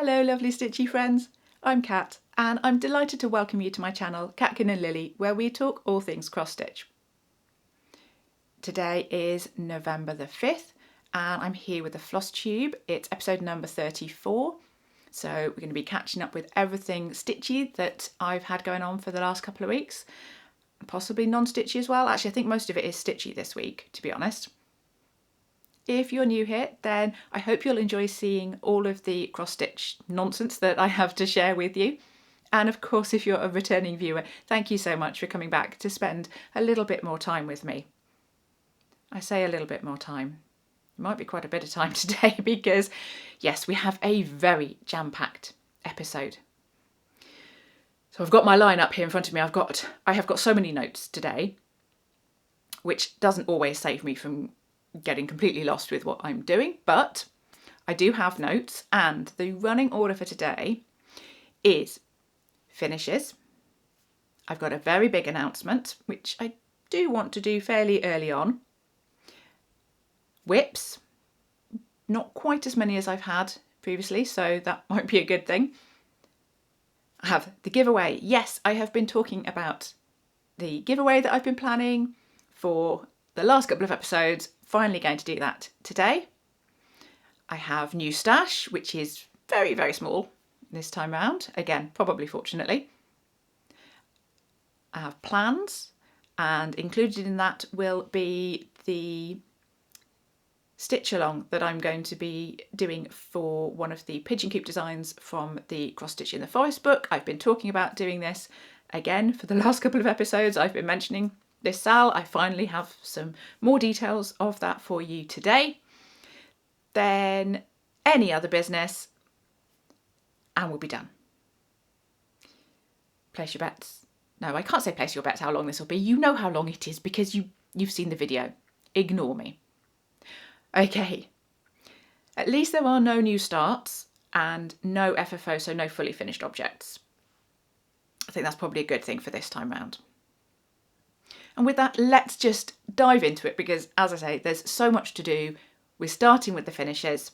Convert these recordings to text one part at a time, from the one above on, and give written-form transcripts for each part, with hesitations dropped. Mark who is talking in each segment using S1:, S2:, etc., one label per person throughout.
S1: Hello lovely stitchy friends, I'm Kat and I'm delighted to welcome you to my channel Catkin and Lillie, where we talk all things cross stitch. Today is November the 5th and I'm here with the FlossTube. It's episode number 34, so we're going to be catching up with everything stitchy that I've had going on for the last couple of weeks, possibly non-stitchy as well. Actually I think most of it is stitchy this week, to be honest. If you're new here, then I hope you'll enjoy seeing all of the cross-stitch nonsense that I have to share with you. And of course, if you're a returning viewer, thank you so much for coming back to spend a little bit more time with me. I say a little bit more time. It might be quite a bit of time today because, yes, we have a very jam-packed episode. So I've got my line up here in front of me. I have got so many notes today, which doesn't always save me from getting completely lost with what I'm doing, but I do have notes, and the running order for today is finishes. I've got a very big announcement, which I do want to do fairly early on. Whips, not quite as many as I've had previously, so that might be a good thing. I have the giveaway. Yes, I have been talking about the giveaway that I've been planning for the last couple of episodes. Finally going to do that today. I have new stash, which is very, very small this time round. Again, probably fortunately. I have plans, and included in that will be the stitch along that I'm going to be doing for one of the pigeon coop designs from the Cross Stitch in the Forest book. I've been talking about doing this again for the last couple of episodes. I've been mentioning this SAL. I finally have some more details of that for you today. Then any other business and we'll be done. Place your bets. No, I can't say place your bets how long this will be. You know how long it is because you've seen the video. Ignore me. Okay. At least there are no new starts and no FFO, so no fully finished objects. I think that's probably a good thing for this time round. And with that, let's just dive into it because, as I say, there's so much to do. We're starting with the finishes,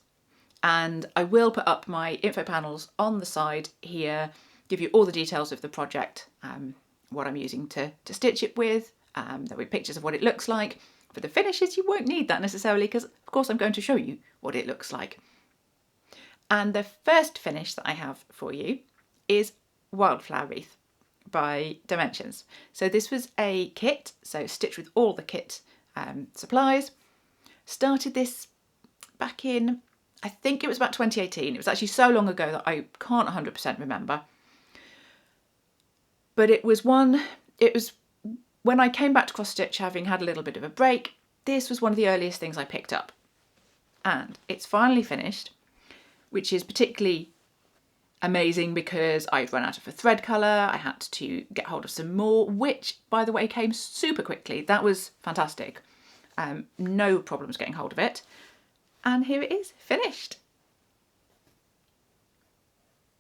S1: and I will put up my info panels on the side here, give you all the details of the project, what I'm using to stitch it with. There'll be pictures of what it looks like. For the finishes, you won't need that necessarily because, of course, I'm going to show you what it looks like. And the first finish that I have for you is Wildflower Wreath by Dimensions. So this was a kit, so stitched with all the kit supplies. Started this back in, I think it was about 2018. It was actually so long ago that I can't 100% remember. But it was when I came back to cross stitch, having had a little bit of a break, this was one of the earliest things I picked up. And it's finally finished, which is particularly amazing because I'd run out of a thread colour. I had to get hold of some more, which, by the way, came super quickly. That was fantastic. No problems getting hold of it. And here it is, finished.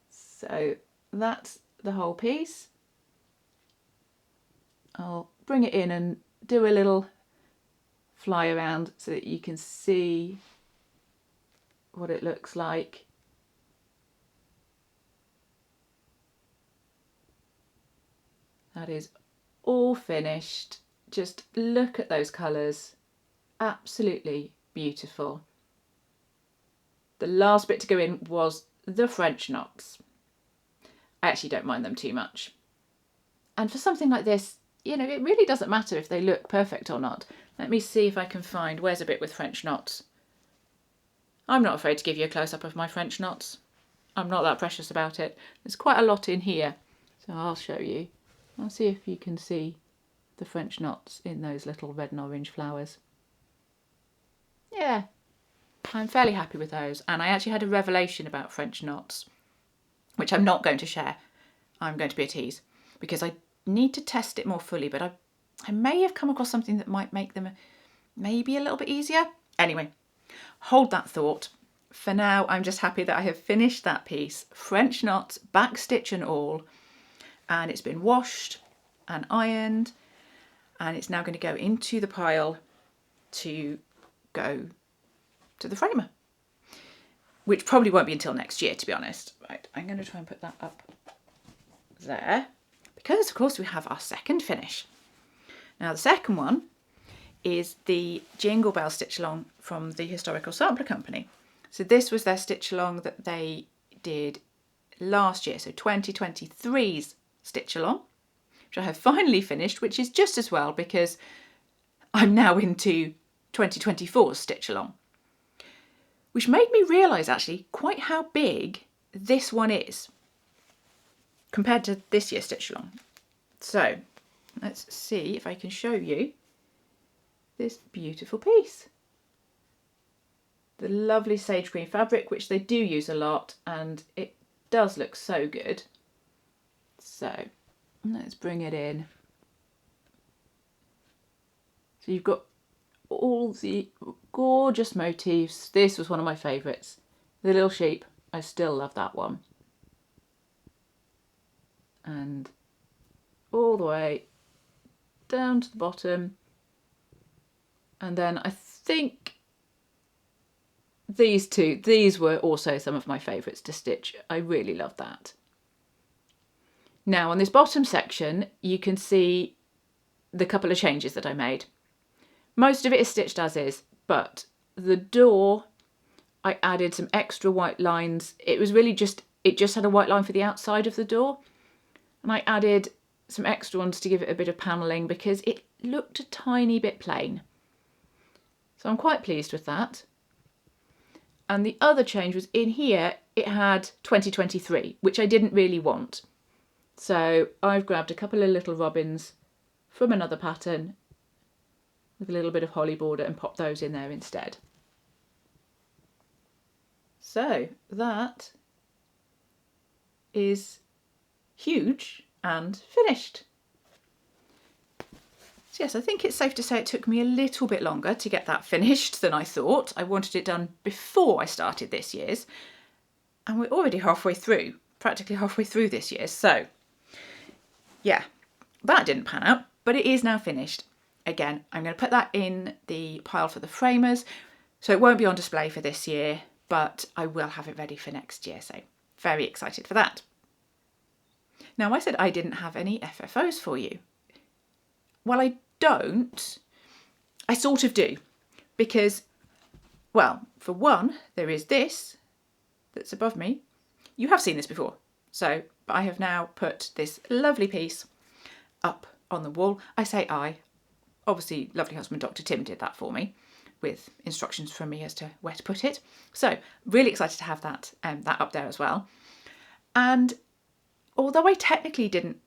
S1: So that's the whole piece. I'll bring it in and do a little fly around so that you can see what it looks like. That is all finished. Just look at those colours. Absolutely beautiful. The last bit to go in was the French knots. I actually don't mind them too much. And for something like this, you know, it really doesn't matter if they look perfect or not. Let me see if I can find, where's a bit with French knots? I'm not afraid to give you a close-up of my French knots. I'm not that precious about it. There's quite a lot in here, so I'll show you. I'll see if you can see the French knots in those little red and orange flowers. Yeah, I'm fairly happy with those. And I actually had a revelation about French knots, which I'm not going to share. I'm going to be a tease because I need to test it more fully, but I may have come across something that might make them maybe a little bit easier. Anyway, hold that thought. For now, I'm just happy that I have finished that piece, French knots, back stitch and all. And it's been washed and ironed, and it's now going to go into the pile to go to the framer. which probably won't be until next year, to be honest. Right, I'm going to try and put that up there because, of course, we have our second finish. Now, the second one is the Jingle Bell Stitch Along from the Historical Sampler Company. So this was their stitch along that they did last year, so 2023's stitch along, which I have finally finished, which is just as well because I'm now into 2024's stitch along, which made me realise actually quite how big this one is compared to this year's stitch along. So let's see if I can show you this beautiful piece. The lovely sage green fabric, which they do use a lot, and it does look so good. So let's bring it in. So you've got all the gorgeous motifs. This was one of my favourites. The little sheep, I still love that one. And all the way down to the bottom. And then I think these were also some of my favourites to stitch. I really love that. Now on this bottom section, you can see the couple of changes that I made. Most of it is stitched as is, but the door, I added some extra white lines. It was really just, it just had a white line for the outside of the door. And I added some extra ones to give it a bit of panelling because it looked a tiny bit plain. So I'm quite pleased with that. And the other change was in here, it had 2023, which I didn't really want. So I've grabbed a couple of little robins from another pattern with a little bit of holly border and popped those in there instead. So that is huge and finished. So yes, I think it's safe to say it took me a little bit longer to get that finished than I thought. I wanted it done before I started this year's, and we're already halfway through, practically halfway through this year's. So yeah, that didn't pan out, but it is now finished. Again, I'm going to put that in the pile for the framers, so it won't be on display for this year, but I will have it ready for next year, so very excited for that. Now, I said I didn't have any FFOs for you. Well, I don't. I sort of do, because, well, for one, there is this that's above me. You have seen this before, so, but I have now put this lovely piece up on the wall. I say I. Obviously, lovely husband Dr. Tim did that for me with instructions from me as to where to put it. So really excited to have that up there as well. And although I technically didn't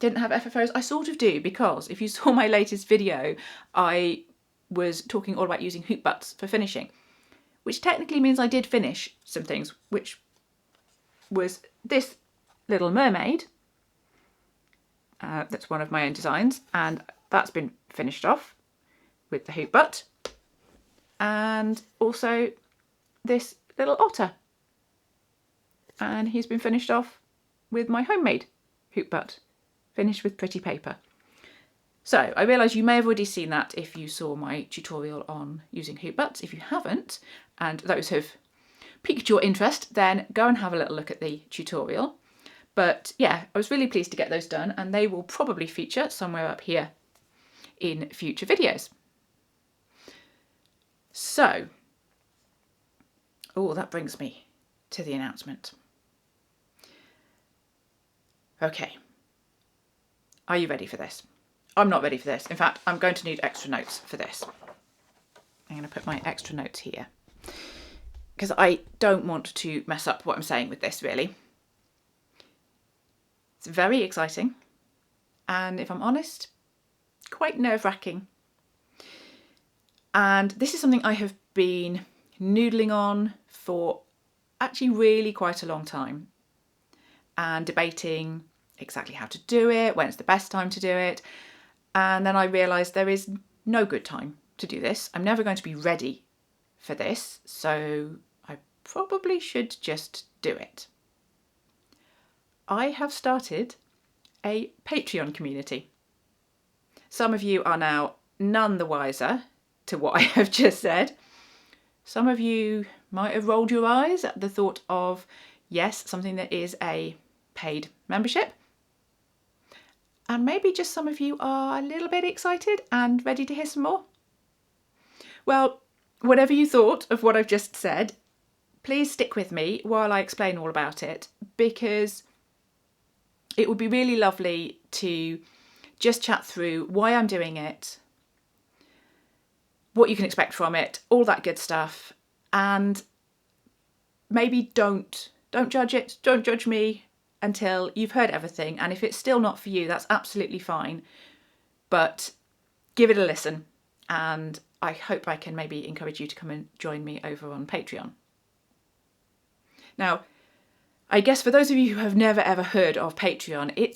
S1: have FFOs, I sort of do, because if you saw my latest video, I was talking all about using hoop butts for finishing, which technically means I did finish some things, which was this little mermaid. That's one of my own designs, and that's been finished off with the hoop butt, and also this little otter, and he's been finished off with my homemade hoop butt, finished with pretty paper. So I realise you may have already seen that if you saw my tutorial on using hoop butts. If you haven't, and those have piqued your interest, then go and have a little look at the tutorial. But yeah, I was really pleased to get those done, and they will probably feature somewhere up here in future videos. So, oh, that brings me to the announcement. Okay, are you ready for this? I'm not ready for this. In fact, I'm going to need extra notes for this. I'm going to put my extra notes here because I don't want to mess up what I'm saying with this, really. It's very exciting, and if I'm honest, quite nerve-wracking. And this is something I have been noodling on for actually really quite a long time, and debating exactly how to do it, when's the best time to do it. And then I realised there is no good time to do this. I'm never going to be ready for this, so I probably should just do it. I have started a Patreon community. Some of you are now none the wiser to what I have just said. Some of you might have rolled your eyes at the thought of, yes, something that is a paid membership. And maybe just some of you are a little bit excited and ready to hear some more. Well, whatever you thought of what I've just said, please stick with me while I explain all about it, because it would be really lovely to just chat through why I'm doing it, what you can expect from it, all that good stuff. And maybe don't judge it, don't judge me until you've heard everything. And if it's still not for you, that's absolutely fine. But give it a listen, and I hope I can maybe encourage you to come and join me over on Patreon. Now, I guess for those of you who have never ever heard of Patreon, I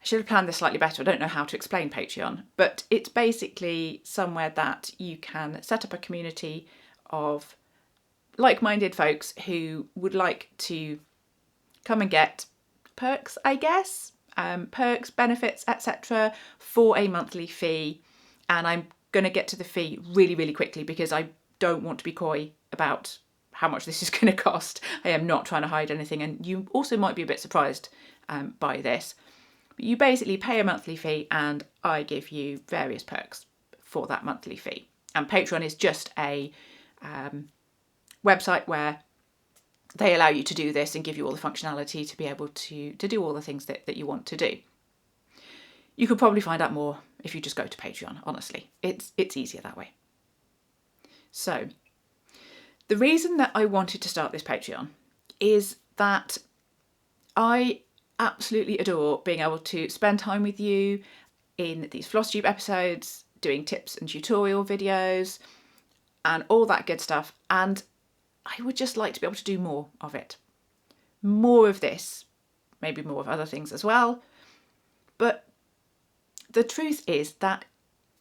S1: should have planned this slightly better. I don't know how to explain Patreon, but it's basically somewhere that you can set up a community of like-minded folks who would like to come and get perks, I guess, perks, benefits, etc. for a monthly fee. And I'm going to get to the fee really, really quickly because I don't want to be coy about how much this is going to cost. I am not trying to hide anything, and you also might be a bit surprised by this. But you basically pay a monthly fee and I give you various perks for that monthly fee. And Patreon is just a website where they allow you to do this and give you all the functionality to be able to do all the things that you want to do. You could probably find out more if you just go to Patreon, honestly. It's easier that way. So, the reason that I wanted to start this Patreon is that I absolutely adore being able to spend time with you in these FlossTube episodes, doing tips and tutorial videos and all that good stuff. And I would just like to be able to do more of it. More of this, maybe more of other things as well. But the truth is that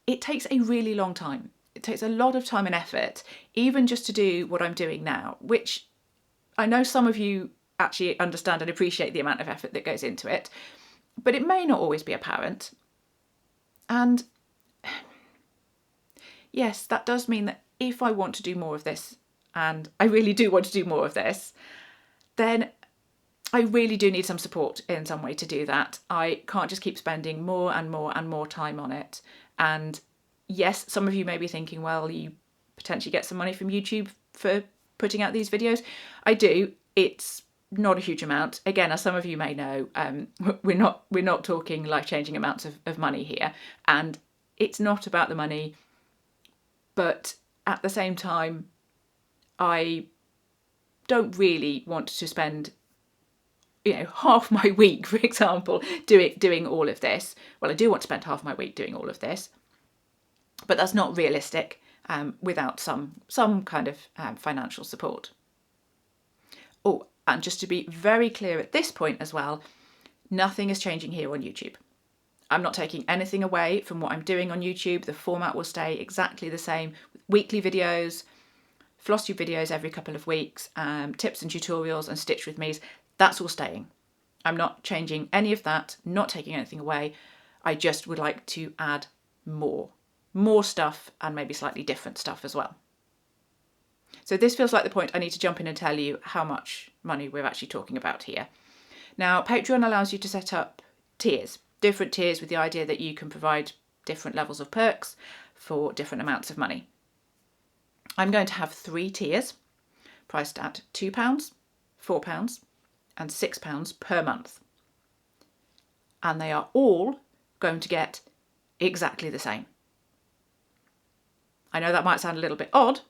S1: it takes a really long time. It takes a lot of time and effort, even just to do what I'm doing now, which I know some of you actually understand and appreciate the amount of effort that goes into it, but it may not always be apparent. And yes, that does mean that if I want to do more of this, and I really do want to do more of this, then I really do need some support in some way to do that. I can't just keep spending more and more and more time on it. And yes, some of you may be thinking, well, you potentially get some money from YouTube for putting out these videos. I do. It's not a huge amount. Again, as some of you may know, we're not talking life-changing amounts of money here. And it's not about the money. But at the same time, I don't really want to spend half my week, for example, doing all of this. Well, I do want to spend half my week doing all of this, but that's not realistic without some kind of financial support. Oh, and just to be very clear at this point as well, nothing is changing here on YouTube. I'm not taking anything away from what I'm doing on YouTube. The format will stay exactly the same. Weekly videos, FlossTube videos every couple of weeks, tips and tutorials and Stitch with me's. That's all staying. I'm not changing any of that, not taking anything away. I just would like to add more stuff and maybe slightly different stuff as well. So this feels like the point I need to jump in and tell you how much money we're actually talking about here. Now, Patreon allows you to set up tiers, different tiers, with the idea that you can provide different levels of perks for different amounts of money. I'm going to have 3 tiers priced at £2, £4 and £6 per month. And they are all going to get exactly the same. I know that might sound a little bit odd,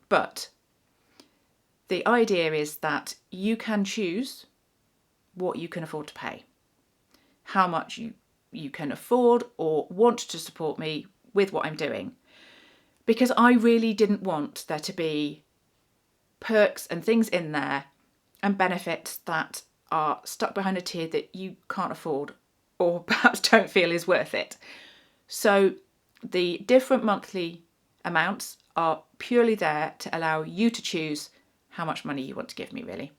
S1: but the idea is that you can choose what you can afford to pay, how much you can afford or want to support me with what I'm doing. Because I really didn't want there to be perks and things in there and benefits that are stuck behind a tier that you can't afford or perhaps don't feel is worth it. So the different monthly amounts are purely there to allow you to choose how much money you want to give me, really.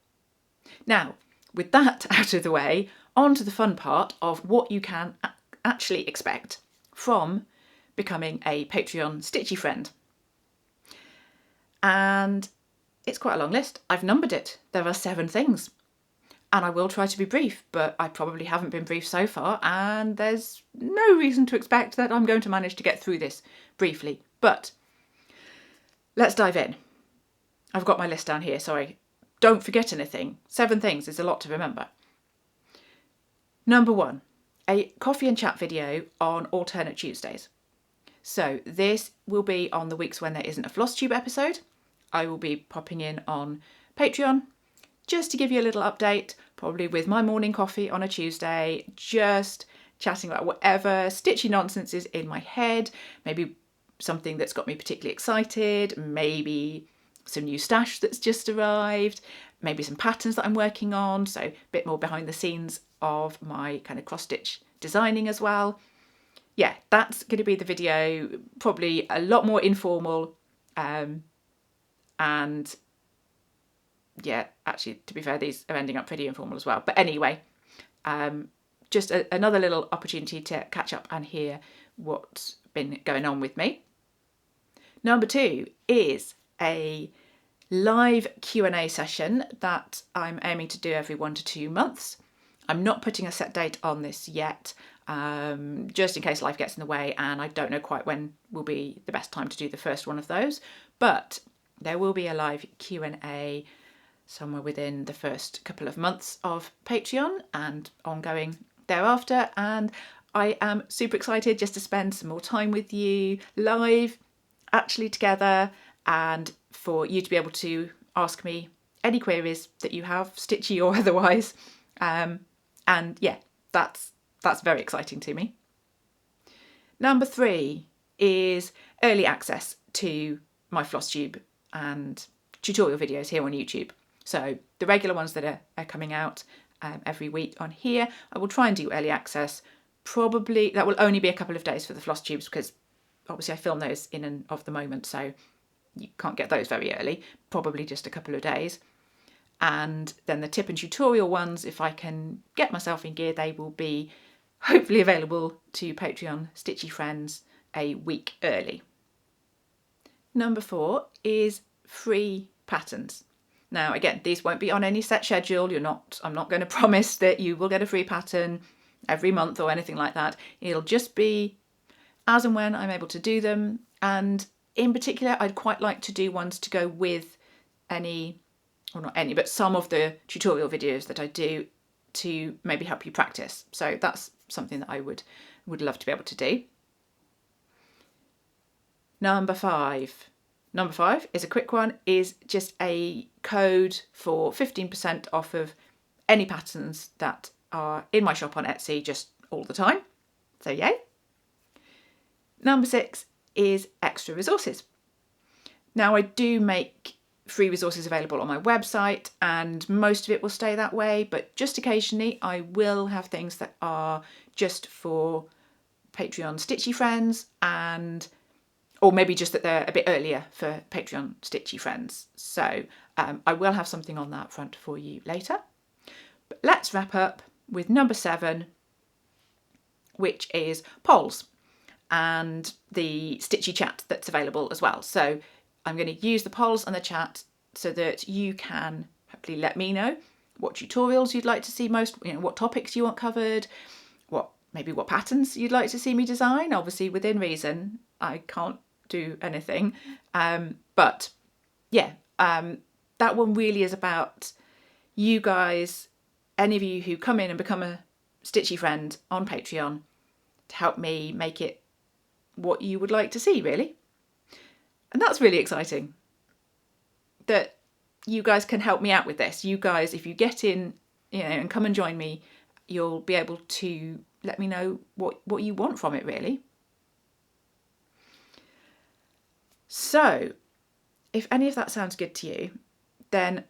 S1: Now, with that out of the way, on to the fun part of what you can actually expect from becoming a Patreon Stitchy friend. And it's quite a long list. I've numbered it. There are 7 things. And I will try to be brief, but I probably haven't been brief so far, and there's no reason to expect that I'm going to manage to get through this briefly. But let's dive in. I've got my list down here, sorry. Don't forget anything. 7 things is a lot to remember. Number 1, a coffee and chat video on alternate Tuesdays. So this will be on the weeks when there isn't a FlossTube episode. I will be popping in on Patreon just to give you a little update, probably with my morning coffee on a Tuesday, just chatting about whatever stitchy nonsense is in my head, maybe something that's got me particularly excited, maybe some new stash that's just arrived, maybe some patterns that I'm working on, so a bit more behind the scenes of my kind of cross-stitch designing as well. Yeah, that's going to be the video, probably a lot more informal, and yeah, actually, to be fair, these are ending up pretty informal as well. But anyway, just another little opportunity to catch up and hear what's been going on with me. Number 2 is a live Q&A session that I'm aiming to do every 1 to 2 months. I'm not putting a set date on this yet, just in case life gets in the way and I don't know quite when will be the best time to do the first one of those. But there will be a live Q&A somewhere within the first couple of months of Patreon and ongoing thereafter, and I am super excited just to spend some more time with you live, actually together, and for you to be able to ask me any queries that you have, stitchy or otherwise, and yeah, that's very exciting to me. Number 3 is early access to my FlossTube and tutorial videos here on YouTube. So the regular ones that are coming out every week on here, I will try and do early access. Probably that will only be a couple of days for the FlossTubes because obviously I film those in and of the moment, so you can't get those very early, probably just a couple of days. And then the tip and tutorial ones, if I can get myself in gear, they will be hopefully available to Patreon stitchy friends a week early. Number 4 is free patterns. Now, again, these won't be on any set schedule. I'm not going to promise that you will get a free pattern every month or anything like that. It'll just be as and when I'm able to do them. And in particular, I'd quite like to do ones to go with some of the tutorial videos that I do to maybe help you practice. So that's something that I would love to be able to do. Number 5 is a quick one, is just a code for 15% off of any patterns that are in my shop on Etsy just all the time. So yay. Number 6 is extra resources. Now I do make free resources available on my website and most of it will stay that way, but just occasionally I will have things that are just for Patreon stitchy friends, or maybe just that they're a bit earlier for Patreon stitchy friends. So I will have something on that front for you later. But let's wrap up with number 7, which is polls and the stitchy chat that's available as well. So I'm going to use the polls and the chat so that you can hopefully let me know what tutorials you'd like to see most, what topics you want covered, what patterns you'd like to see me design. Obviously within reason, I can't do anything. But yeah, that one really is about you guys, any of you who come in and become a stitchy friend on Patreon, to help me make it what you would like to see, really. And that's really exciting that you guys can help me out with this. You guys, if you get in, and come and join me, you'll be able to let me know what you want from it, really. So if any of that sounds good to you, then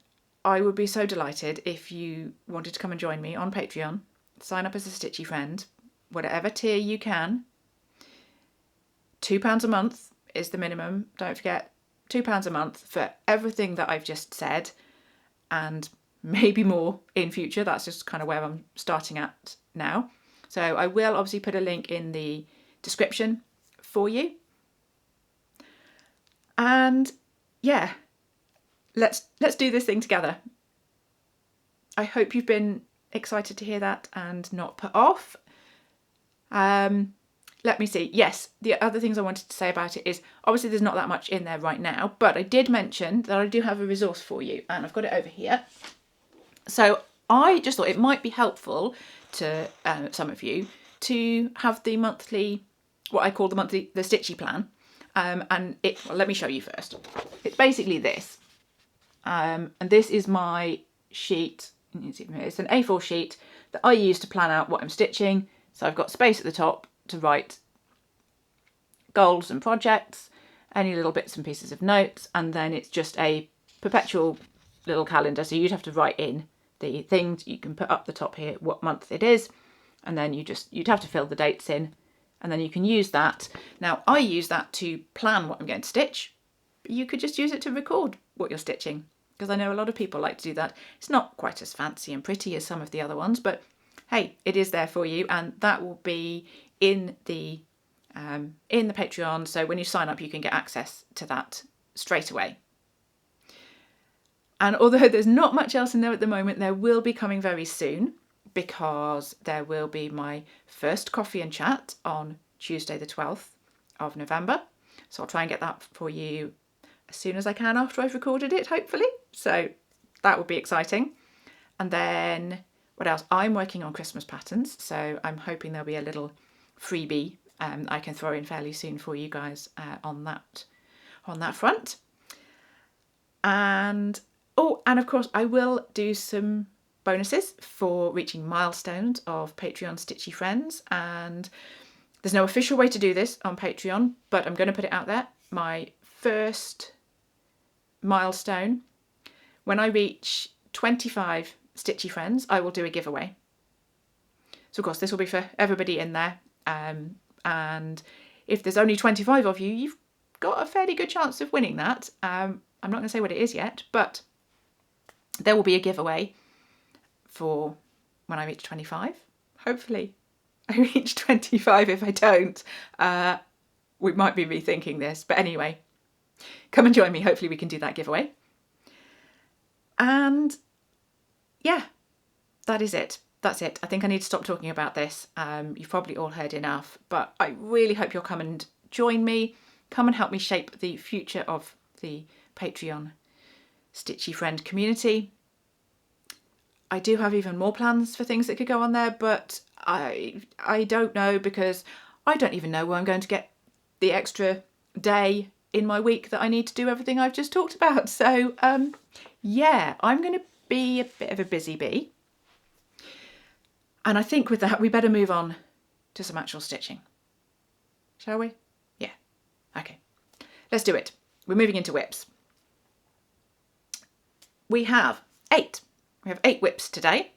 S1: I would be so delighted if you wanted to come and join me on Patreon. Sign up as a stitchy friend, whatever tier you can. £2 a month is the minimum. Don't forget, £2 a month for everything that I've just said, and maybe more in future. That's just kind of where I'm starting at now. So I will obviously put a link in the description for you. And yeah, let's do this thing together. I hope you've been excited to hear that and not put off. Let me see. Yes, the other things I wanted to say about it is, obviously there's not that much in there right now, but I did mention that I do have a resource for you, and I've got it over here. So I just thought it might be helpful to some of you to have the monthly, what I call the Stitchy plan. And well, let me show you first. It's basically this. And this is my sheet. It's an A4 sheet that I use to plan out what I'm stitching. So I've got space at the top to write goals and projects, any little bits and pieces of notes, and then it's just a perpetual little calendar. So you'd have to write in the things. You can put up the top here what month it is, and then you'd have to fill the dates in, and then you can use that. Now I use that to plan what I'm going to stitch, but you could just use it to record what you're stitching, because I know a lot of people like to do that. It's not quite as fancy and pretty as some of the other ones, but hey, it is there for you, and that will be in the Patreon. So when you sign up, you can get access to that straight away. And although there's not much else in there at the moment, there will be coming very soon, because there will be my first coffee and chat on Tuesday the 12th of November. So I'll try and get that for you as soon as I can after I've recorded it, hopefully. So that will be exciting. And then what else? I'm working on Christmas patterns, so I'm hoping there'll be a little freebie I can throw in fairly soon for you guys on that front. And of course I will do some bonuses for reaching milestones of Patreon Stitchy friends, and there's no official way to do this on Patreon, but I'm going to put it out there. My first milestone, when I reach 25 Stitchy friends, I will do a giveaway. So of course this will be for everybody in there, and if there's only 25 of you, you've got a fairly good chance of winning that. I'm not going to say what it is yet, but there will be a giveaway for when I reach 25. Hopefully I reach 25. If I don't, we might be rethinking this, but anyway, come and join me. Hopefully we can do that giveaway. And yeah, that is it. That's it. I think I need to stop talking about this. You've probably all heard enough, but I really hope you'll come and join me. Come and help me shape the future of the Patreon Stitchy friend community. I do have even more plans for things that could go on there, but I don't know, because I don't even know where I'm going to get the extra day in my week that I need to do everything I've just talked about. So yeah, I'm going to be a bit of a busy bee. And I think with that, we better move on to some actual stitching. Shall we? Yeah. Okay. Let's do it. We're moving into whips. We have 8. We have 8 whips today.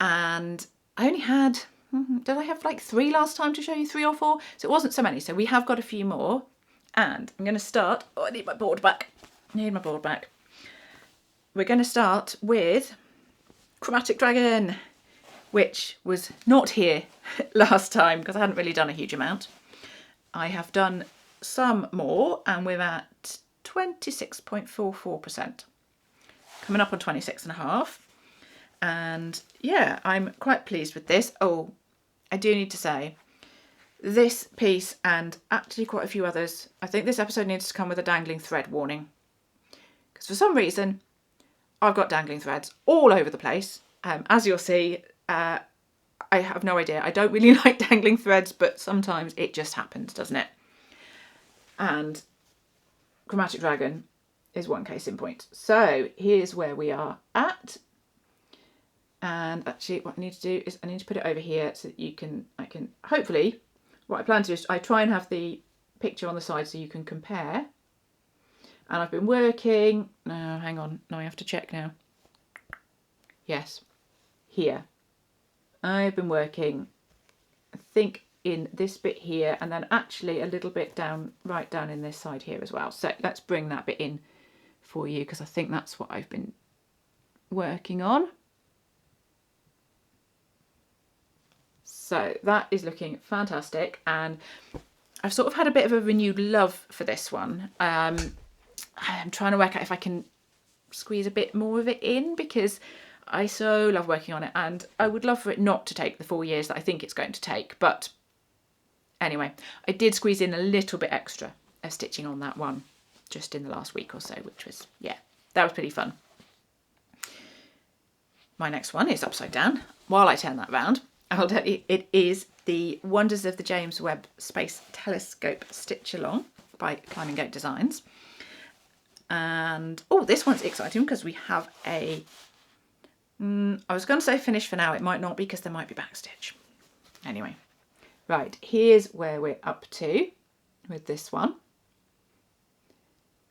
S1: And I only had, did I have like 3 last time to show you, 3 or 4? So it wasn't so many. So we have got a few more. And I'm going to start, I need my board back. We're going to start with Chromatic Dragon, which was not here last time because I hadn't really done a huge amount. I have done some more, and we're at 26.44%. Coming up on 26.5. And yeah, I'm quite pleased with this. Oh, I do need to say, this piece and actually quite a few others, I think this episode needs to come with a dangling thread warning. Because for some reason, I've got dangling threads all over the place. As you'll see, I have no idea. I don't really like dangling threads, but sometimes it just happens, doesn't it? And Chromatic Dragon is one case in point. So here's where we are at. And actually what I need to do is I need to put it over here so that I can hopefully, what I plan to do is I try and have the picture on the side so you can compare. And I've been working, no, hang on, no, I have to check now. Yes, here. I've been working, I think, in this bit here, and then actually a little bit down, right down in this side here as well. So let's bring that bit in for you, because I think that's what I've been working on. So that is looking fantastic, and I've sort of had a bit of a renewed love for this one. I'm trying to work out if I can squeeze a bit more of it in, because I so love working on it, and I would love for it not to take the 4 years that I think it's going to take. But anyway, I did squeeze in a little bit extra of stitching on that one just in the last week or so, which was, yeah, that was pretty fun. My next one is upside down. While I turn that round, I'll tell you, it is the Wonders of the James Webb Space Telescope Stitch Along by Climbing Goat Designs. And, oh, this one's exciting because we have a, I was going to say finish for now. It might not be because there might be backstitch. Anyway, right, here's where we're up to with this one.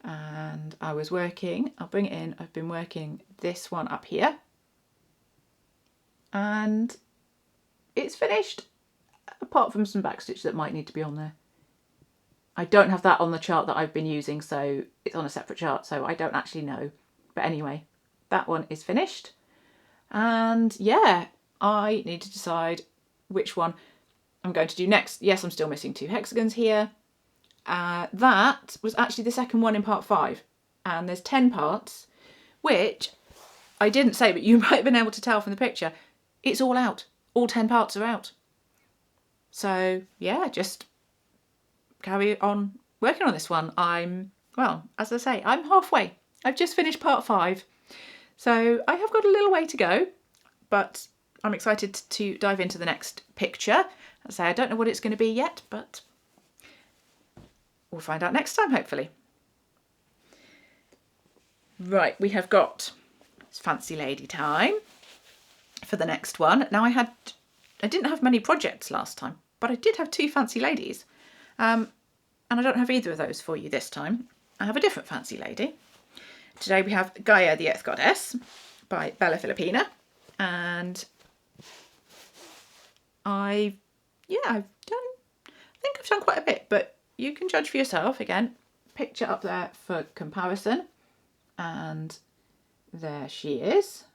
S1: And I was working, I'll bring it in, I've been working this one up here. And it's finished, apart from some backstitch that might need to be on there. I don't have that on the chart that I've been using, so it's on a separate chart, so I don't actually know. But anyway, that one is finished. And yeah, I need to decide which one I'm going to do next. Yes, I'm still missing 2 hexagons here. That was actually the second one in part 5. And there's 10 parts, which I didn't say, but you might have been able to tell from the picture. It's all out. All 10 parts are out. So yeah, just carry on working on this one. Well, as I say, I'm halfway. I've just finished part 5. So I have got a little way to go, but I'm excited to dive into the next picture. As I say, I don't know what it's going to be yet, but we'll find out next time, hopefully. Right, we have got fancy lady time for the next one. Now I didn't have many projects last time, but I did have 2 fancy ladies. And I don't have either of those for you this time. I have a different fancy lady. Today we have Gaia, the Earth Goddess by Bella Filipina. And I think I've done quite a bit, but you can judge for yourself. Again, picture up there for comparison. And there she is.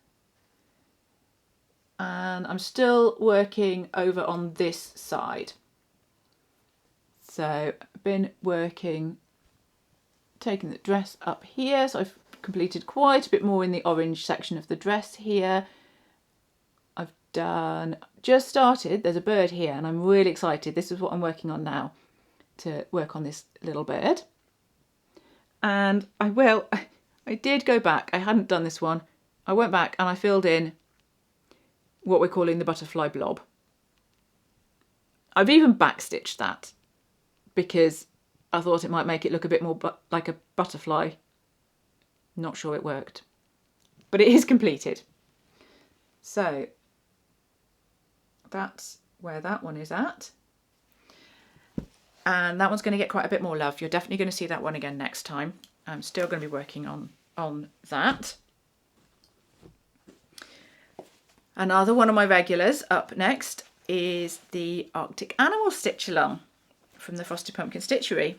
S1: And I'm still working over on this side. So I've been working, taking the dress up here. So I've completed quite a bit more in the orange section of the dress here. I've just started, there's a bird here and I'm really excited. This is what I'm working on now, to work on this little bird. And I did go back, I hadn't done this one. I went back and I filled in what we're calling the butterfly blob. I've even backstitched that because I thought it might make it look a bit more like a butterfly. Not sure it worked, but it is completed. So that's where that one is at. And that one's going to get quite a bit more love. You're definitely going to see that one again next time. I'm still going to be working on that. Another one of my regulars up next is the Arctic Animal Stitch Along from the Frosted Pumpkin Stitchery.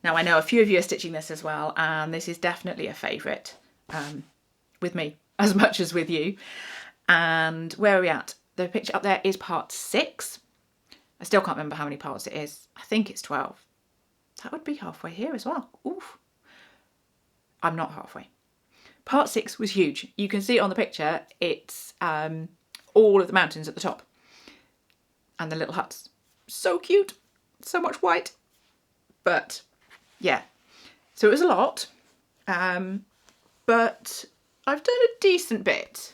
S1: Now I know a few of you are stitching this as well, and this is definitely a favourite with me as much as with you. And where are we at? The picture up there is part 6. I still can't remember how many parts it is. I think it's 12. That would be halfway here as well. Oof. I'm not halfway. Part 6 was huge. You can see it on the picture. It's all of the mountains at the top. And the little huts. So cute. So much white. But yeah. So it was a lot. But I've done a decent bit.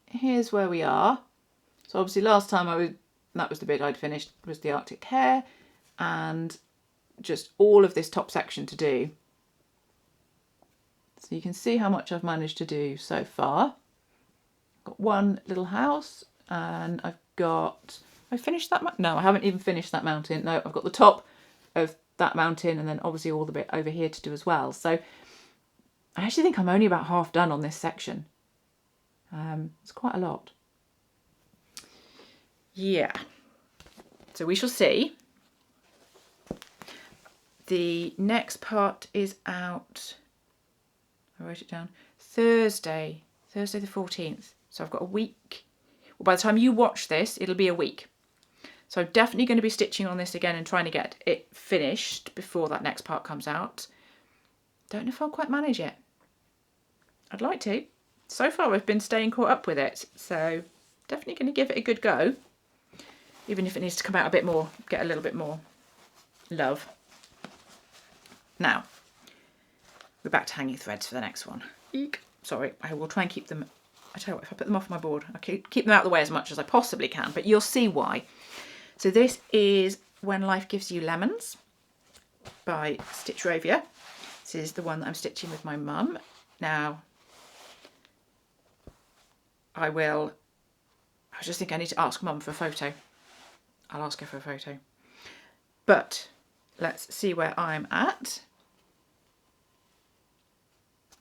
S1: Here's where we are. So obviously last time that was the bit I'd finished, was the Arctic hare. And just all of this top section to do. So you can see how much I've managed to do so far. Got one little house and I finished that, no, I haven't even finished that mountain. No, I've got the top of that mountain and then obviously all the bit over here to do as well. So I actually think I'm only about half done on this section. It's quite a lot. Yeah, so we shall see. The next part is out, I wrote it down, Thursday the 14th. So I've got a week. Well, by the time you watch this, it'll be a week. So I'm definitely going to be stitching on this again and trying to get it finished before that next part comes out. don't know if I'll quite manage it. I'd like to. So far I've been staying caught up with it, so definitely going to give it a good go, even if it needs to come out a bit more, get a little bit more love. Now, we're back to hanging threads for the next one. Eek. Sorry, I will try and keep them, I tell you what, if I put them off my board, I keep them out of the way as much as I possibly can, but you'll see why. So this is When Life Gives You Lemons by STITCHY. This is the one that I'm stitching with my mum. Now, I was just thinking I need to ask Mum for a photo. I'll ask her for a photo. But let's see where I'm at.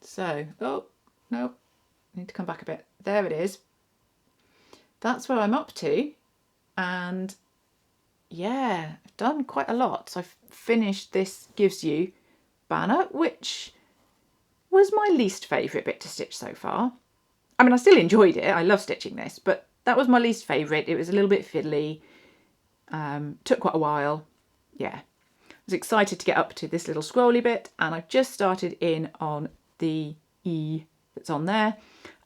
S1: So, oh, no, I need to come back a bit. There it is. That's where I'm up to. And yeah, I've done quite a lot. So I've finished this Gives You banner, which was my least favourite bit to stitch so far. I mean, I still enjoyed it. I love stitching this, but that was my least favourite. It was a little bit fiddly. Took quite a while. Yeah. I was excited to get up to this little scrolly bit, and I've just started in on the E that's on there.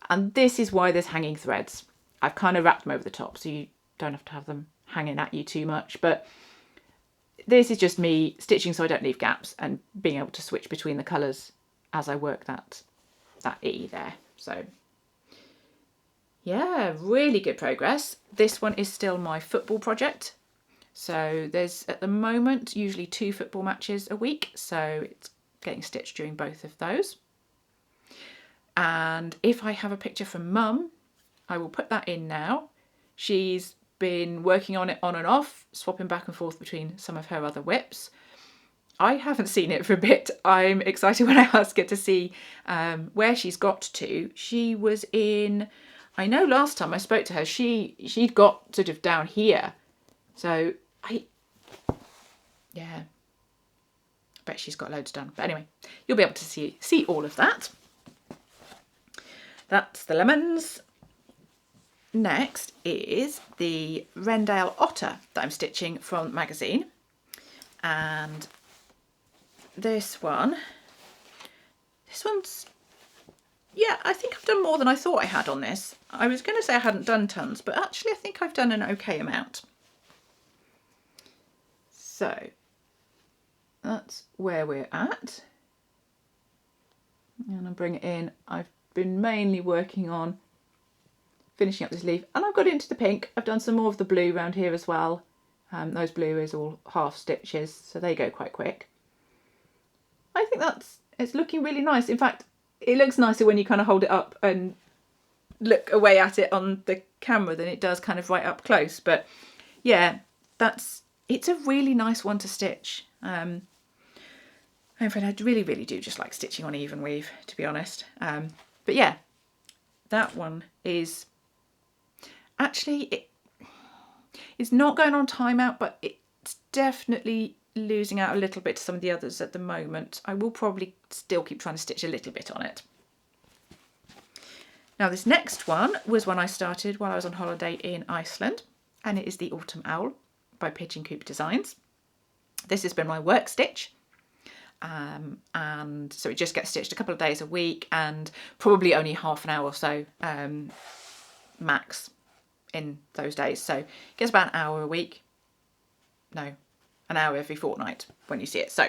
S1: And this is why there's hanging threads. I've kind of wrapped them over the top, so you don't have to have them hanging at you too much. But this is just me stitching so I don't leave gaps and being able to switch between the colours as I work that E there. So yeah, really good progress. This one is still my football project. So there's at the moment usually 2 football matches a week. So it's getting stitched during both of those. And if I have a picture from Mum, I will put that in now. She's been working on it on and off, swapping back and forth between some of her other whips. I haven't seen it for a bit. I'm excited when I ask her to see where she's got to. She was in, I know last time I spoke to her, she'd got sort of down here. So yeah, I bet she's got loads done. But anyway, you'll be able to see all of that. That's the lemons. Next is the Wrendale Otter that I'm stitching from the magazine. And this one's, yeah, I think I've done more than I thought I had on this. I was going to say I hadn't done tons, but actually I think I've done an okay amount. So that's where we're at. And I'll bring it in. I've been mainly working on finishing up this leaf, and I've got into the pink. I've done some more of the blue around here as well. Those blue is all half stitches, so they go quite quick. I think it's looking really nice. In fact, it looks nicer when you kind of hold it up and look away at it on the camera than it does kind of right up close. But yeah, it's a really nice one to stitch. In fact, I really, really do just like stitching on even weave, to be honest. But yeah, that one is actually, it's not going on timeout, but it's definitely losing out a little bit to some of the others at the moment. I will probably still keep trying to stitch a little bit on it. Now this next one was one I started while I was on holiday in Iceland, and it is the Autumn Owl by Pigeon Coop Designs. This has been my work stitch. And so it just gets stitched a couple of days a week and probably only half an hour or so max in those days. So it gets about an hour a week. No, an hour every fortnight when you see it. So,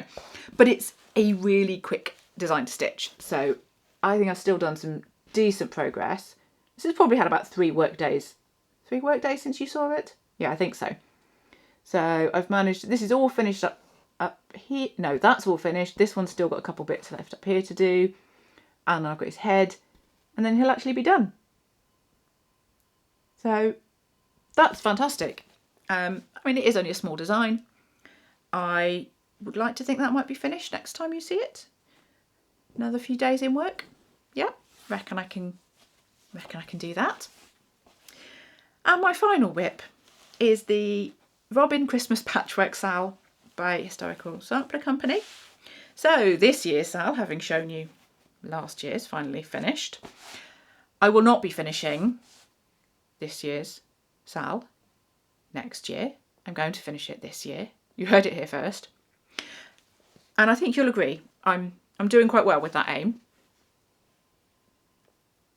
S1: but it's a really quick design to stitch. So I think I've still done some decent progress. This has probably had about 3 work days. 3 work days since you saw it? Yeah, I think so. So I've managed, this is all finished up here. No, that's all finished. This one's still got a couple bits left up here to do. And then I've got his head. And then he'll actually be done. So that's fantastic. I mean, it is only a small design. I would like to think that might be finished next time you see it. Another few days in work. Yeah, reckon I can do that. And my final whip is the Robin Christmas Patchwork SAL by Historical Sampler Company. So this year's SAL, having shown you last year's, finally finished. I will not be finishing this year's SAL next year. I'm going to finish it this year. You heard it here first. And I think you'll agree, I'm I'm doing quite well with that aim.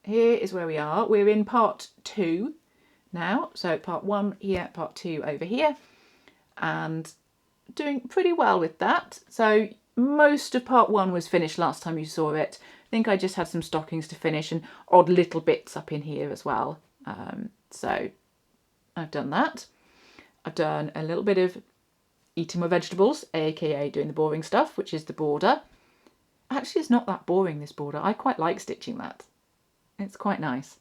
S1: Here is where we are. We're in part 2 now. So part 1 here, part 2 over here. And doing pretty well with that. So most of part 1 was finished last time you saw it. I think I just had some stockings to finish and odd little bits up in here as well. So I've done that. I've done a little bit of eating my vegetables, aka doing the boring stuff, which is the border. Actually, it's not that boring, this border. I quite like stitching that. It's quite nice.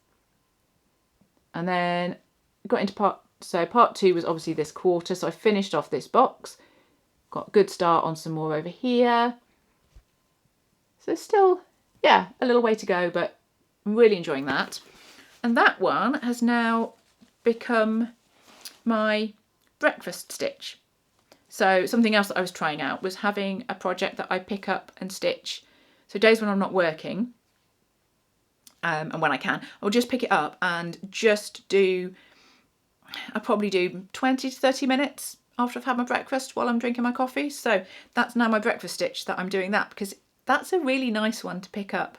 S1: And then got into part 2 was obviously this quarter. So I finished off this box. Got a good start on some more over here. So still, yeah, a little way to go, but I'm really enjoying that. And that one has now become my breakfast stitch. So something else that I was trying out was having a project that I pick up and stitch. So days when I'm not working, and when I can, I'll just pick it up and just do, I'll probably do 20 to 30 minutes after I've had my breakfast while I'm drinking my coffee. So that's now my breakfast stitch that I'm doing that, because that's a really nice one to pick up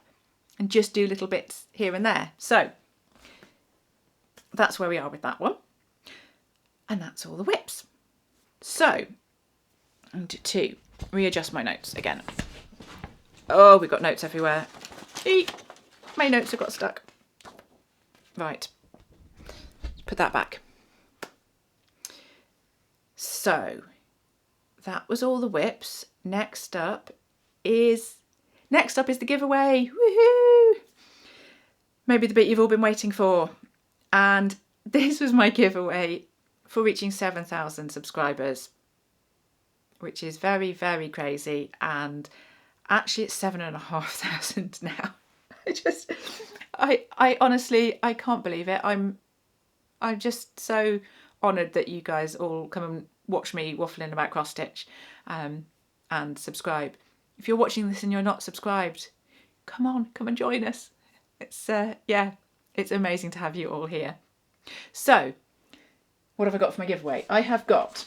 S1: and just do little bits here and there. So that's where we are with that one. And that's all the whips. So I need to readjust my notes again. Oh, we've got notes everywhere. Eek. My notes have got stuck. Right. Let's put that back. So that was all the whips. Next up is the giveaway. Woohoo! Maybe the bit you've all been waiting for. And this was my giveaway for reaching 7,000 subscribers, which is very, very crazy. And actually it's 7,500 now. I honestly, I can't believe it. I'm just so honoured that you guys all come and watch me waffling about cross stitch, and subscribe. If you're watching this and you're not subscribed, come and join us. It's yeah, it's amazing to have you all here. So what have I got for my giveaway? I have got,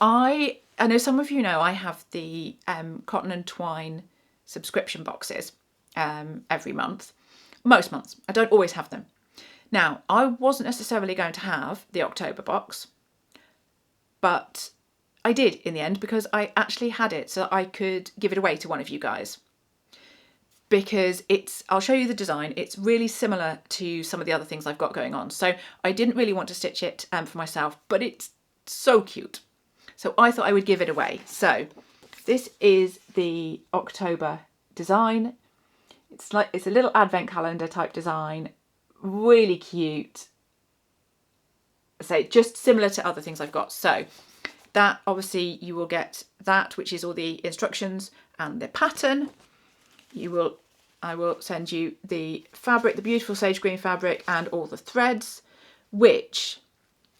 S1: I know some of you know I have the cotton and twine subscription boxes every month. Most months. I don't always have them. Now, I wasn't necessarily going to have the October box, but I did in the end, because I actually had it so I could give it away to one of you guys. Because I'll show you the design, it's really similar to some of the other things I've got going on. So I didn't really want to stitch it for myself, but it's so cute. So I thought I would give it away. So this is the October design. It's a little advent calendar type design, really cute. So just similar to other things I've got. So that, obviously you will get that, which is all the instructions and the pattern. I will send you the fabric, the beautiful sage green fabric, and all the threads, which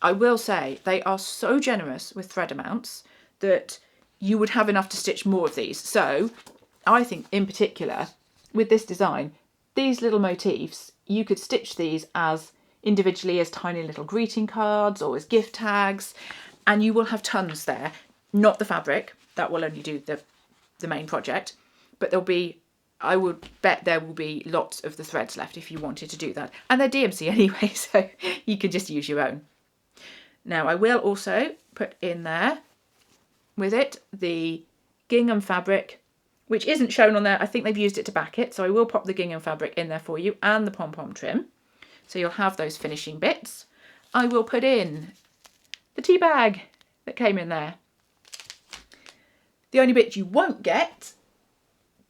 S1: I will say they are so generous with thread amounts that you would have enough to stitch more of these. So I think in particular with this design, these little motifs, you could stitch these as individually as tiny little greeting cards or as gift tags, and you will have tons there. Not the fabric, that will only do the main project, but there'll be, I would bet there will be lots of the threads left if you wanted to do that. And they're DMC anyway, so you can just use your own. Now I will also put in there with it the gingham fabric, which isn't shown on there. I think they've used it to back it. So I will pop the gingham fabric in there for you, and the pom-pom trim. So you'll have those finishing bits. I will put in the tea bag that came in there. The only bit you won't get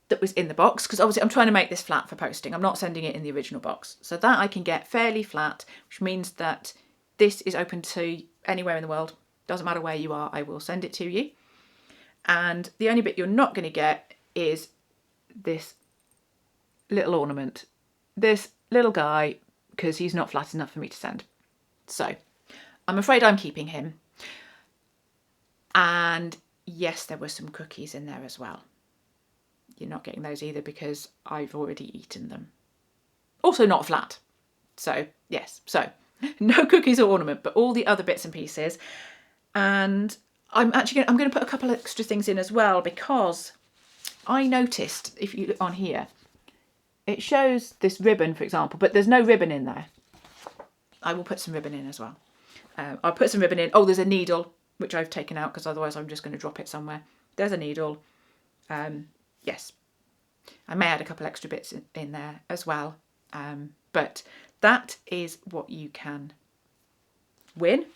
S1: that was in the box, because obviously I'm trying to make this flat for posting. I'm not sending it in the original box. So that I can get fairly flat, which means that this is open to anywhere in the world. Doesn't matter where you are, I will send it to you. And the only bit you're not going to get is this little ornament, this little guy, because he's not flat enough for me to send. So I'm afraid I'm keeping him. And yes, there were some cookies in there as well. You're not getting those either because I've already eaten them. Also not flat. So yes, so no cookies or ornament, but all the other bits and pieces. And I'm going to put a couple of extra things in as well, because I noticed, if you look on here, it shows this ribbon, for example, but there's no ribbon in there. I will put some ribbon in as well. I'll put some ribbon in. Oh, there's a needle, which I've taken out because otherwise I'm just going to drop it somewhere. There's a needle. Yes. I may add a couple extra bits in there as well. But that is what you can win.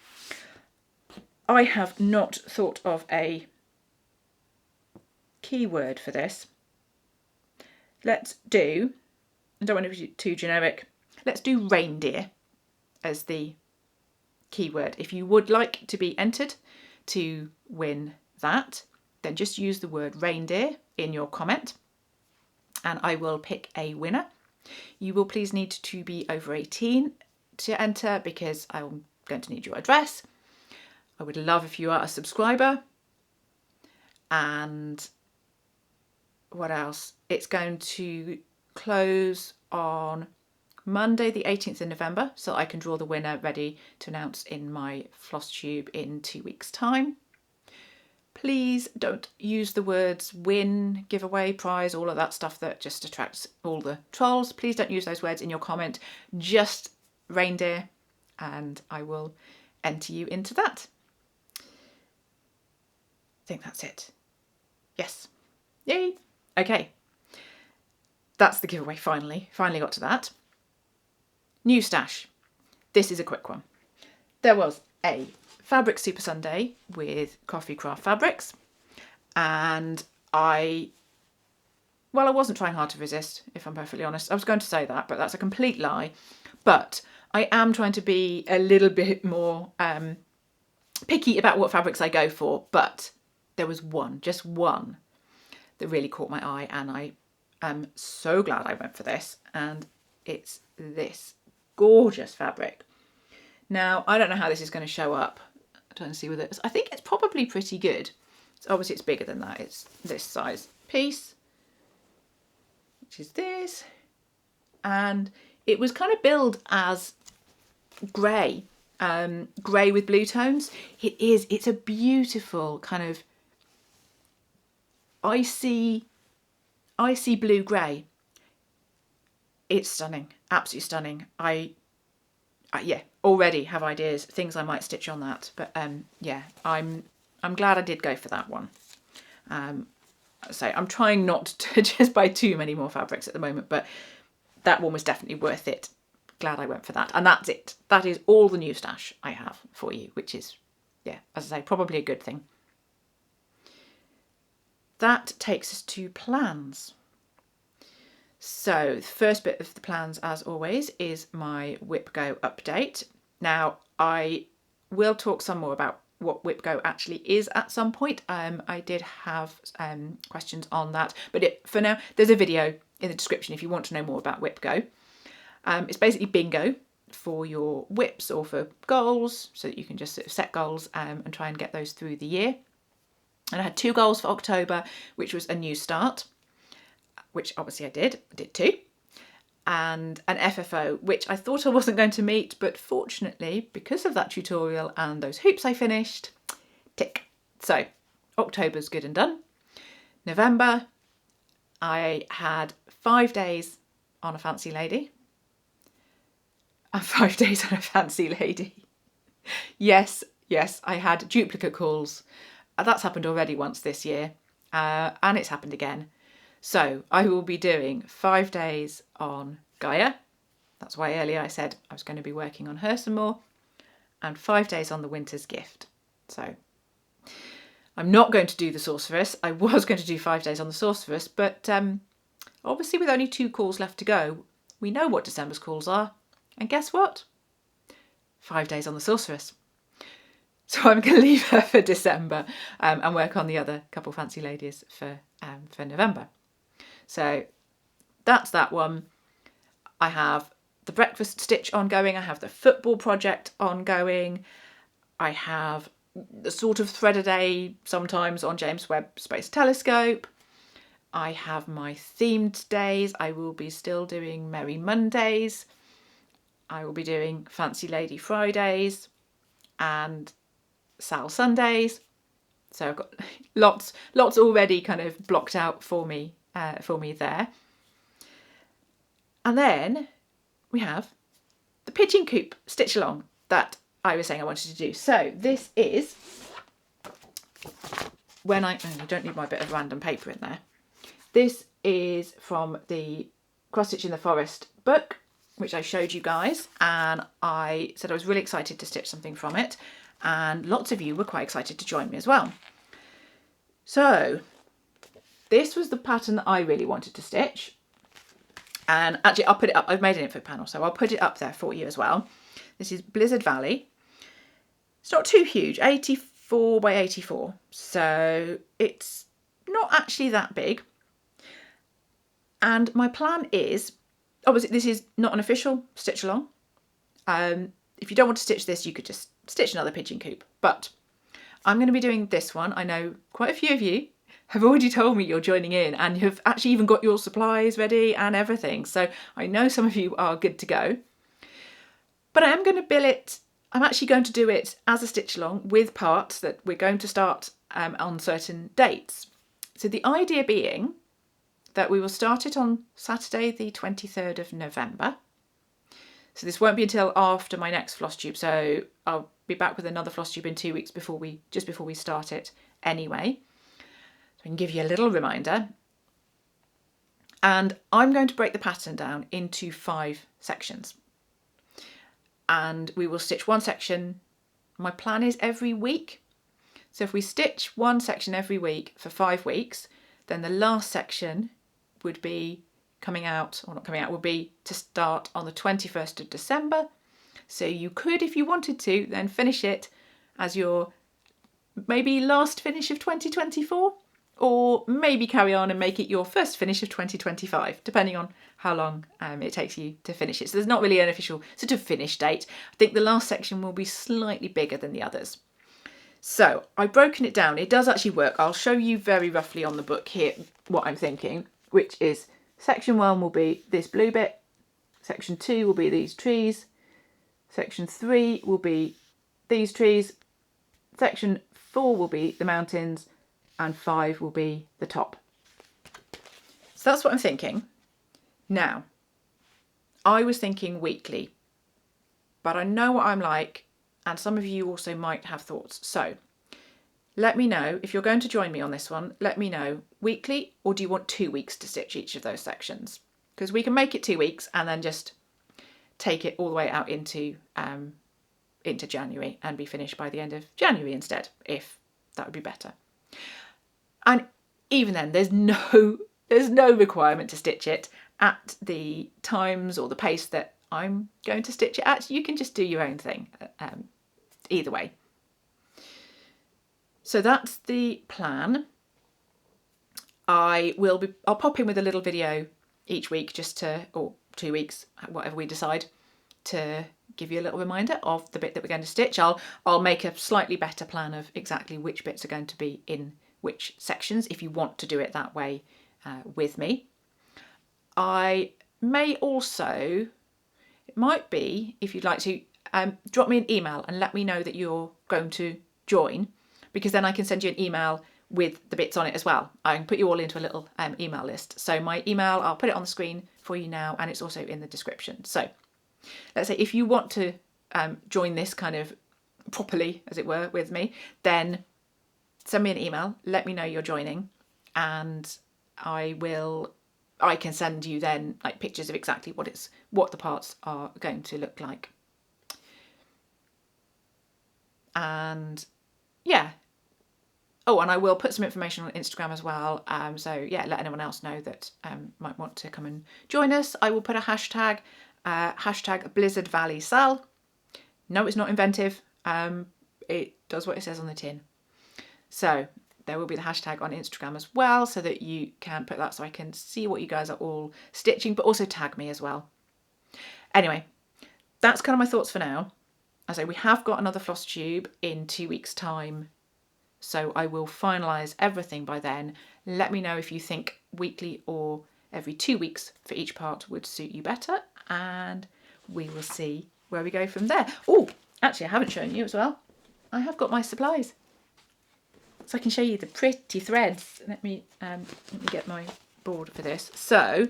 S1: I have not thought of a keyword for this. Let's do, I don't want to be too generic, let's do reindeer as the keyword. If you would like to be entered to win that, then just use the word reindeer in your comment and I will pick a winner. You will please need to be over 18 to enter because I'm going to need your address. I would love if you are a subscriber. And what else? It's going to close on Monday the 18th of November, so I can draw the winner ready to announce in my FlossTube in 2 weeks' time. Please don't use the words win, giveaway, prize, all of that stuff that just attracts all the trolls. Please don't use those words in your comment, just reindeer, and I will enter you into that. I think that's it. Yes. Yay. Okay. That's the giveaway, finally. Finally got to that. New stash. This is a quick one. There was a Fabric Super Sundae with Coffee Craft Fabrics, and I wasn't trying hard to resist, if I'm perfectly honest. I was going to say that, but that's a complete lie. But I am trying to be a little bit more picky about what fabrics I go for, but there was one, just one, that really caught my eye, and I am so glad I went for this, and it's this gorgeous fabric. Now, I don't know how this is going to show up. I don't see with it. I think it's probably pretty good. So obviously it's bigger than that. It's this size piece, which is this. And it was kind of billed as grey, grey with blue tones. It is. It's a beautiful kind of icy blue grey. It's stunning, absolutely stunning. I already have ideas, things I might stitch on that. But yeah, I'm glad I did go for that one. So I'm trying not to just buy too many more fabrics at the moment, but that one was definitely worth it. Glad I went for that. And that's it. That is all the new stash I have for you, which is, yeah, as I say, probably a good thing. That takes us to plans. So the first bit of the plans, as always, is my Whip Go update. Now, I will talk some more about what Whip Go actually is at some point. I did have questions on that, but for now, there's a video in the description if you want to know more about Whip Go. It's basically bingo for your whips or for goals, so that you can just sort of set goals and try and get those through the year. And I had 2 goals for October, which was a new start, which obviously I did 2, and an FFO, which I thought I wasn't going to meet, but fortunately, because of that tutorial and those hoops I finished, tick. So October's good and done. November, I had 5 days on a fancy lady. And 5 days on a fancy lady. Yes, I had duplicate calls. That's happened already once this year, and it's happened again. So I will be doing 5 days on Gaia. That's why earlier I said I was going to be working on her some more. And 5 days on the Winter's Gift. So I'm not going to do the Sorceress. I was going to do 5 days on the Sorceress, but obviously with only 2 calls left to go, we know what December's calls are. And guess what? 5 days on the Sorceress. So I'm going to leave her for December and work on the other couple fancy ladies for November. So that's that one. I have the breakfast stitch ongoing. I have the football project ongoing. I have the sort of thread a day sometimes on James Webb Space Telescope. I have my themed days. I will be still doing Merry Mondays. I will be doing Fancy Lady Fridays and SAL Sundays. So I've got lots already kind of blocked out for me there. And then we have the pigeon coop stitch along that I was saying I wanted to do. So this is when you don't need my bit of random paper in there. This is from the Cross Stitch in the Forest book, which I showed you guys, and I said I was really excited to stitch something from it, and lots of you were quite excited to join me as well. So this was the pattern that I really wanted to stitch, and actually I'll put it up. I've made an info panel, so I'll put it up there for you as well. This is Blizzard Valley. It's not too huge, 84 by 84, so it's not actually that big. And my plan is, obviously this is not an official stitch along. If you don't want to stitch this, you could just stitch another pigeon coop. But I'm going to be doing this one. I know quite a few of you have already told me you're joining in and have actually even got your supplies ready and everything. So I know some of you are good to go. But I am going to bill it, I'm actually going to do it as a stitch along with parts that we're going to start on certain dates. So the idea being that we will start it on Saturday the 23rd of November. So this won't be until after my next FlossTube, so I'll be back with another FlossTube in 2 weeks before we start it anyway. So I can give you a little reminder. And I'm going to break the pattern down into 5 sections. And we will stitch one section, my plan is every week. So if we stitch one section every week for 5 weeks, then the last section would be would be to start on the 21st of December. So you could, if you wanted to, then finish it as your maybe last finish of 2024, or maybe carry on and make it your first finish of 2025, depending on how long it takes you to finish it. So there's not really an official sort of finish date. I think the last section will be slightly bigger than the others. So I've broken it down. It does actually work. I'll show you very roughly on the book here what I'm thinking, which is section 1 will be this blue bit, section 2 will be these trees, section 3 will be these trees, section 4 will be the mountains, and 5 will be the top. So that's what I'm thinking. Now, I was thinking weekly, but I know what I'm like, and some of you also might have thoughts. So let me know, if you're going to join me on this one, let me know weekly, or do you want 2 weeks to stitch each of those sections? Because we can make it 2 weeks and then just take it all the way out into January and be finished by the end of January instead, if that would be better. And even then, there's no requirement to stitch it at the times or the pace that I'm going to stitch it at. You can just do your own thing, either way. So that's the plan. I'll pop in with a little video each week or 2 weeks, whatever we decide, to give you a little reminder of the bit that we're going to stitch. I'll make a slightly better plan of exactly which bits are going to be in which sections, if you want to do it that way with me. I may also, it might be, if you'd like to, drop me an email and let me know that you're going to join, because then I can send you an email with the bits on it as well. I can put you all into a little email list. So my email, I'll put it on the screen for you now, and it's also in the description. So let's say if you want to join this kind of properly, as it were, with me, then send me an email, let me know you're joining, and I can send you then like pictures of exactly what the parts are going to look like. And yeah. Oh, and I will put some information on Instagram as well. So yeah, let anyone else know that might want to come and join us. I will put a hashtag, hashtag Blizzard Valley SAL. No, it's not inventive. It does what it says on the tin. So there will be the hashtag on Instagram as well, so that you can put that so I can see what you guys are all stitching, but also tag me as well. Anyway, that's kind of my thoughts for now. As I say, we have got another FlossTube in 2 weeks' time, so I will finalise everything by then. Let me know if you think weekly or every 2 weeks for each part would suit you better, and we will see where we go from there. Oh, actually, I haven't shown you as well. I have got my supplies. so I can show you the pretty threads. Let me get my board for this. So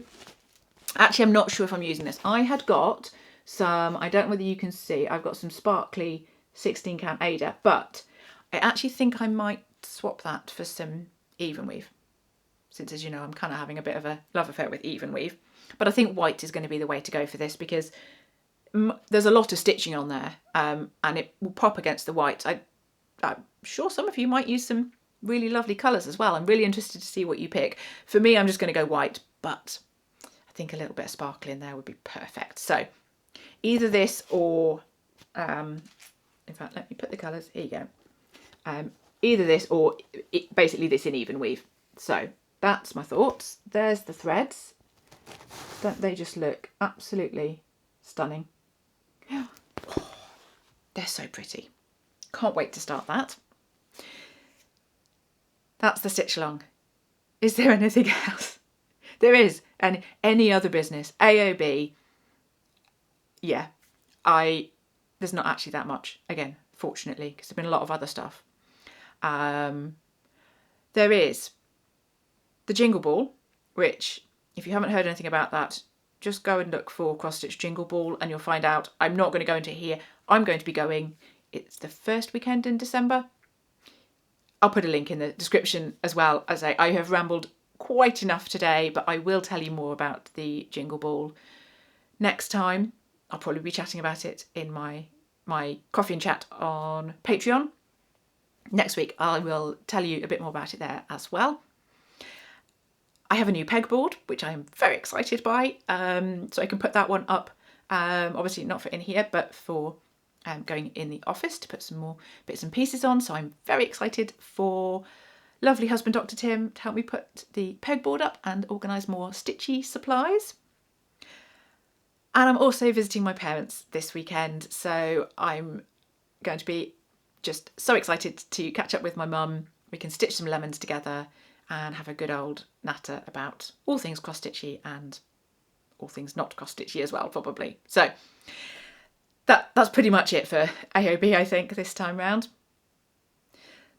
S1: actually, I'm not sure if I'm using this. I had got some, I don't know whether you can see, I've got some sparkly 16 count Ada, but I actually think I might swap that for some even weave, since, as you know, I'm kind of having a bit of a love affair with even weave. But I think white is going to be the way to go for this, because there's a lot of stitching on there, and it will pop against the white. I'm sure some of you might use some really lovely colours as well. I'm really interested to see what you pick. For me, I'm just going to go white, but I think a little bit of sparkle in there would be perfect. So either this or, in fact, let me put the colours, here you go. Either this or basically this in even weave. So that's my thoughts. There's the threads. Don't they just look absolutely stunning? They're so pretty. Can't wait to start that. That's the stitch along. Is there anything else? There is. And any other business, AOB, yeah, there's not actually that much, again, fortunately, because there's been a lot of other stuff. There is the Jingle Ball, which, if you haven't heard anything about that, just go and look for Cross Stitch Jingle Ball and you'll find out. I'm not going to go into here. I'm going to be going. It's the first weekend in December. I'll put a link in the description as well. As I have rambled quite enough today, but I will tell you more about the Jingle Ball next time. I'll probably be chatting about it in my coffee and chat on Patreon. Next week, I will tell you a bit more about it there as well. I have a new pegboard, which I am very excited by. So I can put that one up, obviously not for in here, but for going in the office to put some more bits and pieces on. So I'm very excited for lovely husband Dr. Tim to help me put the pegboard up and organise more stitchy supplies. And I'm also visiting my parents this weekend, so I'm going to be just so excited to catch up with my mum. We can stitch some lemons together and have a good old natter about all things cross-stitchy and all things not cross-stitchy as well, probably. So that's pretty much it for AOB, I think, this time round.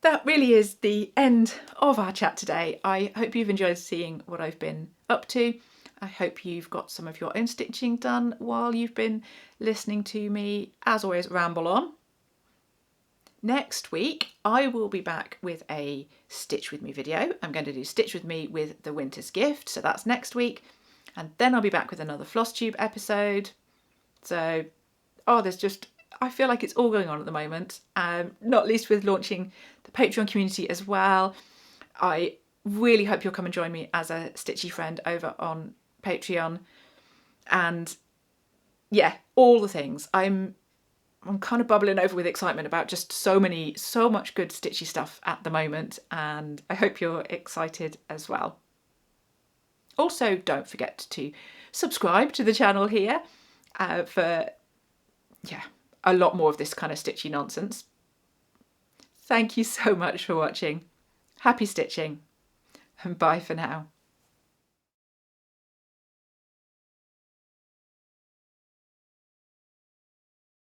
S1: That really is the end of our chat today. I hope you've enjoyed seeing what I've been up to. I hope you've got some of your own stitching done while you've been listening to me, as always, ramble on. Next week, I will be back with a Stitch With Me video. I'm going to do Stitch With Me with the Winter's Gift, so that's next week. And then I'll be back with another FlossTube episode. So, there's just, I feel like it's all going on at the moment, not least with launching the Patreon community as well. I really hope you'll come and join me as a stitchy friend over on Patreon. And yeah, all the things. I'm kind of bubbling over with excitement about just so much good stitchy stuff at the moment, and I hope you're excited as well. Also, don't forget to subscribe to the channel here for a lot more of this kind of stitchy nonsense. Thank you so much for watching. Happy stitching, and bye for now.